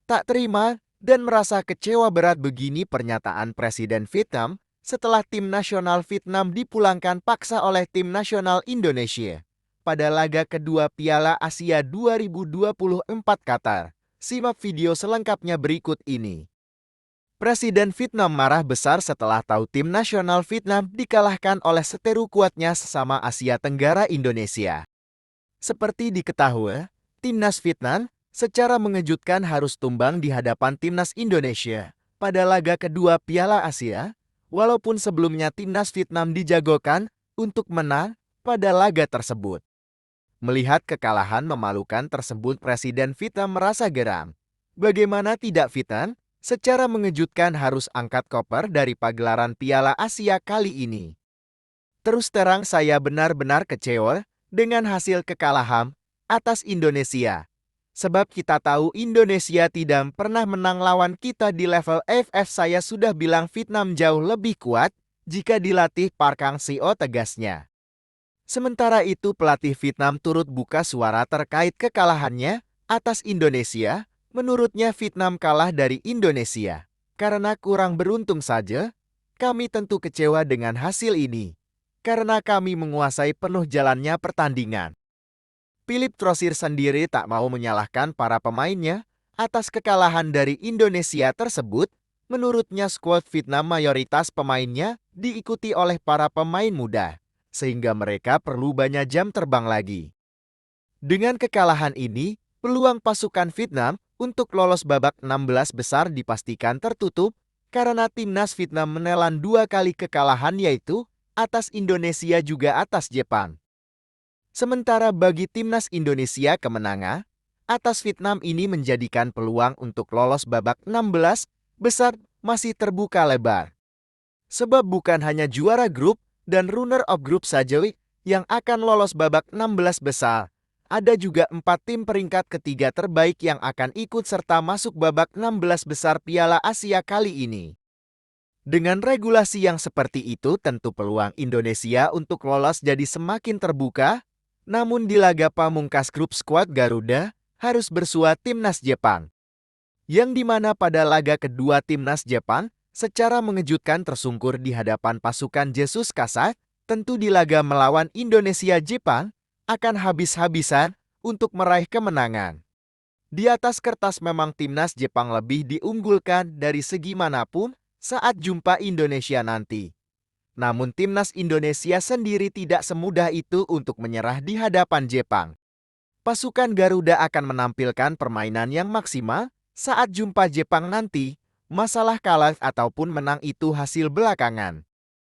Tak terima dan merasa kecewa berat begini pernyataan Presiden Vietnam setelah tim nasional Vietnam dipulangkan paksa oleh tim nasional Indonesia pada laga kedua Piala Asia 2024 Qatar. Simak video selengkapnya berikut ini. Presiden Vietnam marah besar setelah tahu tim nasional Vietnam dikalahkan oleh seteru kuatnya sesama Asia Tenggara Indonesia. Seperti diketahui, timnas Vietnam secara mengejutkan harus tumbang di hadapan timnas Indonesia pada laga kedua Piala Asia, walaupun sebelumnya timnas Vietnam dijagokan untuk menang pada laga tersebut. Melihat kekalahan memalukan tersebut, Presiden Vietnam merasa geram. Bagaimana tidak, Vietnam secara mengejutkan harus angkat koper dari pagelaran Piala Asia kali ini. Terus terang saya benar-benar kecewa dengan hasil kekalahan atas Indonesia. Sebab kita tahu Indonesia tidak pernah menang lawan kita di level AFF. Saya sudah bilang Vietnam jauh lebih kuat jika dilatih Park Hang-seo, tegasnya. Sementara itu pelatih Vietnam turut buka suara terkait kekalahannya atas Indonesia. Menurutnya Vietnam kalah dari Indonesia karena kurang beruntung saja. Kami tentu kecewa dengan hasil ini karena kami menguasai penuh jalannya pertandingan. Philipp Trosir sendiri tak mau menyalahkan para pemainnya atas kekalahan dari Indonesia tersebut. Menurutnya skuad Vietnam mayoritas pemainnya diikuti oleh para pemain muda, sehingga mereka perlu banyak jam terbang lagi. Dengan kekalahan ini, peluang pasukan Vietnam untuk lolos babak 16 besar dipastikan tertutup karena timnas Vietnam menelan 2 kali kekalahan, yaitu atas Indonesia juga atas Jepang. Sementara bagi timnas Indonesia, kemenangan atas Vietnam ini menjadikan peluang untuk lolos babak 16 besar masih terbuka lebar. Sebab bukan hanya juara grup dan runner up group saja yang akan lolos babak 16 besar. Ada juga 4 tim peringkat ketiga terbaik yang akan ikut serta masuk babak 16 besar Piala Asia kali ini. Dengan regulasi yang seperti itu, tentu peluang Indonesia untuk lolos jadi semakin terbuka. Namun di laga pamungkas grup, skuad Garuda harus bersua timnas Jepang. Yang dimana pada laga kedua timnas Jepang secara mengejutkan tersungkur di hadapan pasukan Jesus Kasai. Tentu di laga melawan Indonesia, Jepang akan habis-habisan untuk meraih kemenangan. Di atas kertas memang timnas Jepang lebih diunggulkan dari segi manapun saat jumpa Indonesia nanti. Namun timnas Indonesia sendiri tidak semudah itu untuk menyerah di hadapan Jepang. Pasukan Garuda akan menampilkan permainan yang maksimal saat jumpa Jepang nanti. Masalah kalah ataupun menang itu hasil belakangan.